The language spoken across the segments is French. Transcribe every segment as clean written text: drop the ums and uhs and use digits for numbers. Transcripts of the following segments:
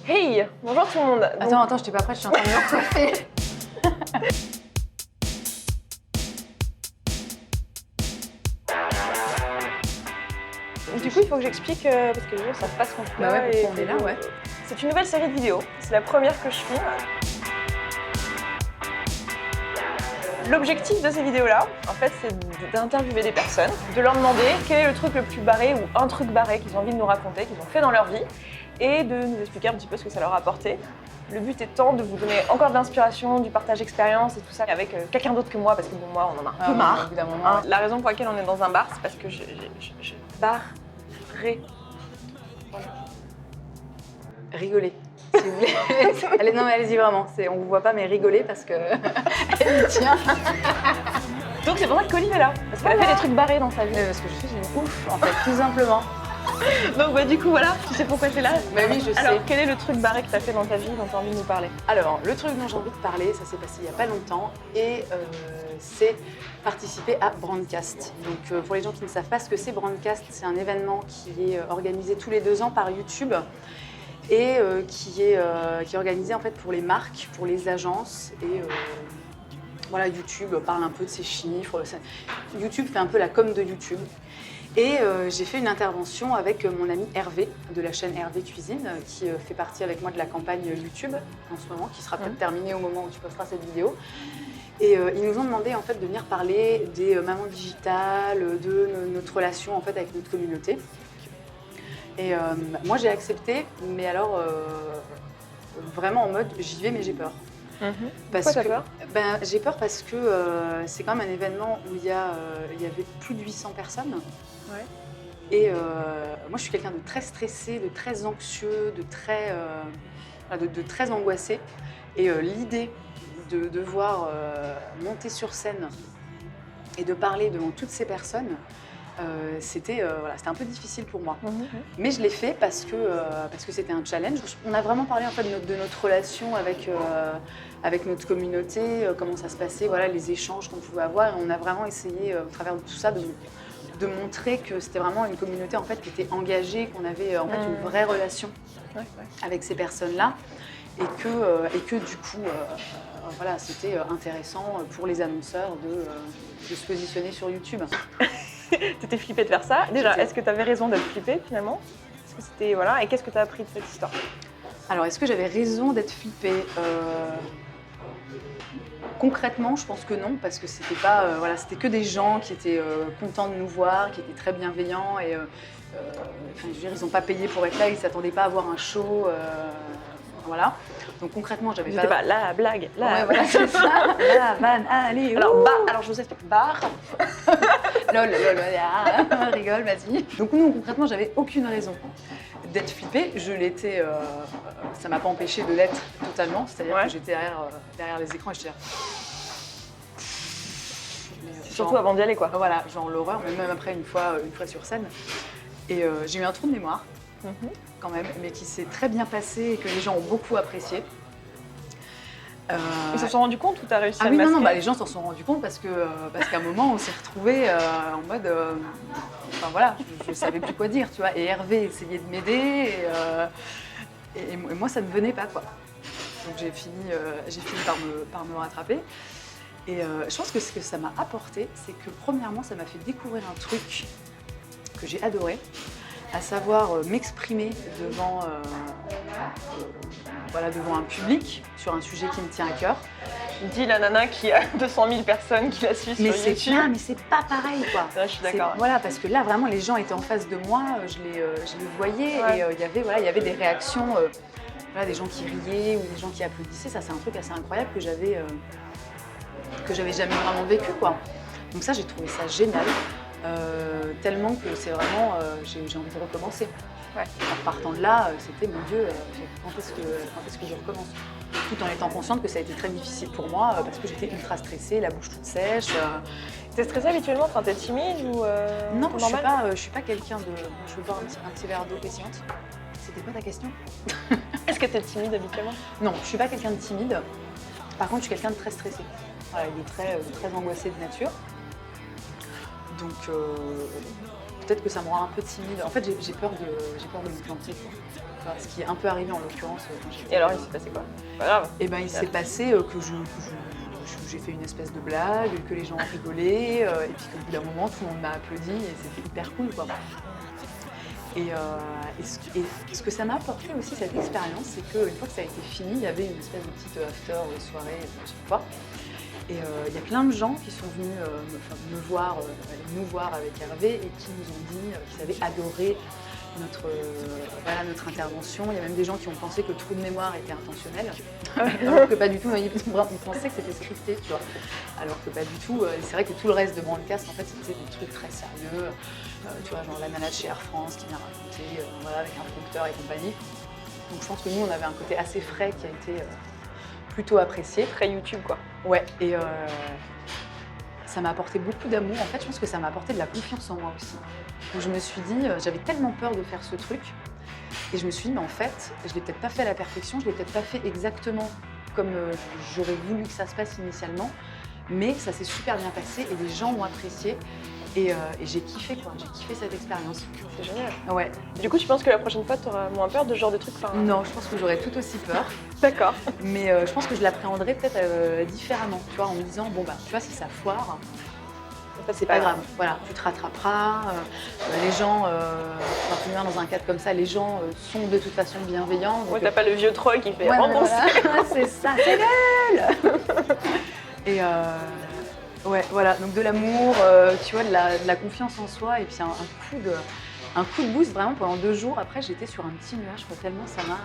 Hey, bonjour tout le monde. Attends, je t'ai pas prête, je suis en train de me recoiffer. Du coup, il faut que j'explique, parce que les gens savent pas ce qu'on fait. Bah ouais, pourquoi on est là, ouais. C'est une nouvelle série de vidéos. C'est la première que je filme. L'objectif de ces vidéos-là, en fait, c'est d'interviewer des personnes, de leur demander quel est le truc le plus barré ou un truc barré qu'ils ont envie de nous raconter, qu'ils ont fait dans leur vie, et de nous expliquer un petit peu ce que ça leur a apporté. Le but étant de vous donner encore de l'inspiration, du partage d'expérience et tout ça avec quelqu'un d'autre que moi, parce que bon, moi, on en a un peu marre. Évidemment. La raison pour laquelle on est dans un bar, c'est parce que je barrerai. Voilà. Rigoler, si vous voulez. Allez, non, mais allez-y vraiment. On vous voit pas, mais rigolez parce que elle y tient. Donc c'est pour ça que Colline est là, parce qu'elle a fait des trucs barrés dans sa vie. Parce que je suis une ouf, en fait, tout simplement. Donc bah du coup voilà, tu sais pourquoi t'es là? Bah oui, je sais. Alors quel est le truc barré que t'as fait dans ta vie dont t'as envie de nous parler? Alors, le truc dont j'ai envie de parler, ça s'est passé il y a pas longtemps et c'est participer à Brandcast. Donc pour les gens qui ne savent pas ce que c'est Brandcast, c'est un événement qui est organisé tous les 2 ans par YouTube et qui est organisé en fait pour les marques, pour les agences et voilà, YouTube parle un peu de ses chiffres. YouTube fait un peu la com de YouTube. Et j'ai fait une intervention avec mon ami Hervé de la chaîne Hervé Cuisine qui fait partie avec moi de la campagne YouTube en ce moment, qui sera peut-être terminée au moment où tu posteras cette vidéo. Et ils nous ont demandé en fait de venir parler des mamans digitales, de notre relation en fait avec notre communauté. Et moi j'ai accepté, mais alors vraiment en mode j'y vais mais j'ai peur. Pourquoi t'as peur? J'ai peur parce que c'est quand même un événement où il y avait plus de 800 personnes. Ouais. Et moi, je suis quelqu'un de très stressé, de très anxieux, de très angoissé. Et l'idée de devoir monter sur scène et de parler devant toutes ces personnes, c'était un peu difficile pour moi. Mais je l'ai fait parce que c'était un challenge. On a vraiment parlé en fait de notre relation avec notre communauté, comment ça se passait, voilà, les échanges qu'on pouvait avoir. Et on a vraiment essayé au travers de tout ça de montrer que c'était vraiment une communauté en fait qui était engagée, qu'on avait en fait une vraie relation avec ces personnes-là et que du coup voilà, c'était intéressant pour les annonceurs de se positionner sur YouTube. T'étais flippée de faire ça. Déjà, est-ce que t'avais raison d'être flippée finalement? Est-ce que c'était voilà, et qu'est-ce que t'as appris de cette histoire? Alors, est-ce que j'avais raison d'être flippée? Concrètement, je pense que non, parce que c'était pas, c'était que des gens qui étaient contents de nous voir, qui étaient très bienveillants et je veux dire, ils n'ont pas payé pour être là, ils ne s'attendaient pas à voir un show, voilà. Donc concrètement, j'avais pas la blague, ouais, voilà, c'est ça, la vanne, allez. Alors je vous explique, bar. lol, rigole, vas-y. Donc non, concrètement, j'avais aucune raison d'être flippée. Je l'étais, ça m'a pas empêché de l'être totalement, c'est-à-dire que j'étais derrière les écrans et j'étais là. Surtout avant d'y aller, quoi. Voilà, genre l'horreur, mais même après une fois sur scène. Et j'ai eu un trou de mémoire, quand même, mais qui s'est très bien passé et que les gens ont beaucoup apprécié. Ils s'en sont rendus compte ou t'as réussi à le masquer? Non, les gens s'en sont rendus compte parce qu'à un moment, on s'est retrouvés en mode... Enfin voilà, je ne savais plus quoi dire, tu vois. Et Hervé essayait de m'aider et moi, ça ne venait pas, quoi. Donc j'ai fini par me rattraper. Et je pense que ce que ça m'a apporté, c'est que premièrement, ça m'a fait découvrir un truc que j'ai adoré, à savoir m'exprimer devant un public sur un sujet qui me tient à cœur. Dis la nana qui a 200 000 personnes qui la suivent sur YouTube. Mais c'est pas pareil, quoi. Ouais, je suis d'accord. Voilà, parce que là, vraiment, les gens étaient en face de moi, je les voyais et il y avait des réactions, des gens qui riaient ou des gens qui applaudissaient. Ça, c'est un truc assez incroyable que j'avais jamais vraiment vécu, quoi. Donc ça, j'ai trouvé ça génial, tellement que c'est vraiment, j'ai envie de recommencer. Ouais. En partant de là, c'était mon Dieu, quand est-ce que je recommence? Tout en étant consciente que ça a été très difficile pour moi parce que j'étais ultra stressée, la bouche toute sèche. T'es stressée habituellement? Enfin, t'es timide ou Non, je suis pas quelqu'un de... Je veux boire un petit verre d'eau pétillante. C'était quoi ta question? Est-ce que t'es timide habituellement? Non, je suis pas quelqu'un de timide. Par contre, je suis quelqu'un de très stressé. Voilà, de très angoissé de nature. Donc peut-être que ça me rend un peu timide. En fait, j'ai peur de me planter, quoi. tu vois, ce qui est un peu arrivé en l'occurrence quand j'étais. Et alors, il s'est passé quoi? Pas grave. Et ben il s'est passé que j'ai fait une espèce de blague, que les gens ont rigolé, et puis qu'au bout d'un moment, tout le monde m'a applaudi et c'était hyper cool, quoi. Et ce que ça m'a apporté aussi, cette expérience, c'est qu'une fois que ça a été fini, il y avait une espèce de petite after soirée à chaque fois. Et il y a plein de gens qui sont venus me voir, nous voir avec Hervé et qui nous ont dit qu'ils avaient adoré notre intervention. Il y a même des gens qui ont pensé que le trou de mémoire était intentionnel, alors que pas du tout. Ils pensaient que c'était scripté, tu vois. Alors que pas du tout. C'est vrai que tout le reste de Brandcast, en fait, c'était des trucs très sérieux. Tu vois, genre la nana de chez Air France qui vient raconter, voilà, avec un prompteur et compagnie. Donc je pense que nous, on avait un côté assez frais qui a été plutôt apprécié. Très YouTube, quoi. Ouais, et ça m'a apporté beaucoup d'amour. En fait, je pense que ça m'a apporté de la confiance en moi aussi. Donc je me suis dit, j'avais tellement peur de faire ce truc, et je me suis dit, mais en fait, je l'ai peut-être pas fait à la perfection, je l'ai peut-être pas fait exactement comme j'aurais voulu que ça se passe initialement, mais ça s'est super bien passé et les gens m'ont apprécié. Et j'ai kiffé, quoi. J'ai kiffé cette expérience. C'est génial. Ouais. Du coup, tu penses que la prochaine fois, tu auras moins peur de ce genre de trucs? Non, je pense que j'aurais tout aussi peur. D'accord. Mais je pense que je l'appréhenderais peut-être différemment, tu vois, en me disant, bon, bah, tu vois, si ça foire, c'est pas grave. Voilà, tu te rattraperas. Les gens, quand tu viens dans un cadre comme ça, les gens sont de toute façon bienveillants. Ouais, t'as pas le vieux troll qui fait ouais, rembourser. Voilà. C'est ça, c'est nul. Et ouais, voilà, donc de l'amour, tu vois, de la confiance en soi, et puis un coup de boost vraiment pendant 2 jours. Après, j'étais sur un petit nuage, quoi, tellement ça m'a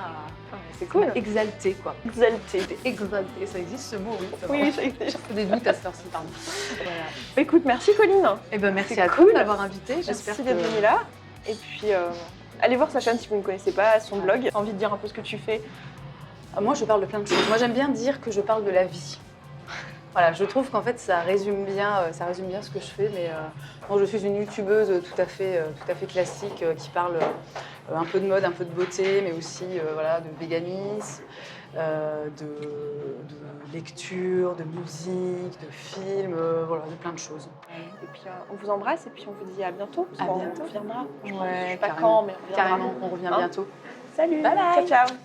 C'est cool. exalté, quoi. Exalté. Exalté, ça existe ce mot, oui. Oui, ça existe. J'ai des doutes à cette heure-ci, pardon. Voilà. Écoute, merci Colline. Et ben merci C'est à cool. toi de m'avoir invitée. Merci d'être venue là. Et puis, allez voir sa chaîne si vous ne connaissez pas, son blog. T'as envie de dire un peu ce que tu fais? Moi, je parle de plein de choses. Moi, j'aime bien dire que je parle de la vie. Voilà, je trouve qu'en fait, ça résume bien ce que je fais. Mais moi, je suis une youtubeuse tout à fait classique qui parle un peu de mode, un peu de beauté, mais aussi voilà, de véganisme, de lecture, de musique, de films, voilà, de plein de choses. Et puis, on vous embrasse et puis on vous dit à bientôt. À bientôt. On reviendra. Je Ouais, sais pas carrément. quand, mais on reviendra. Carrément, on revient bientôt. Salut. Bye bye. Ciao, ciao.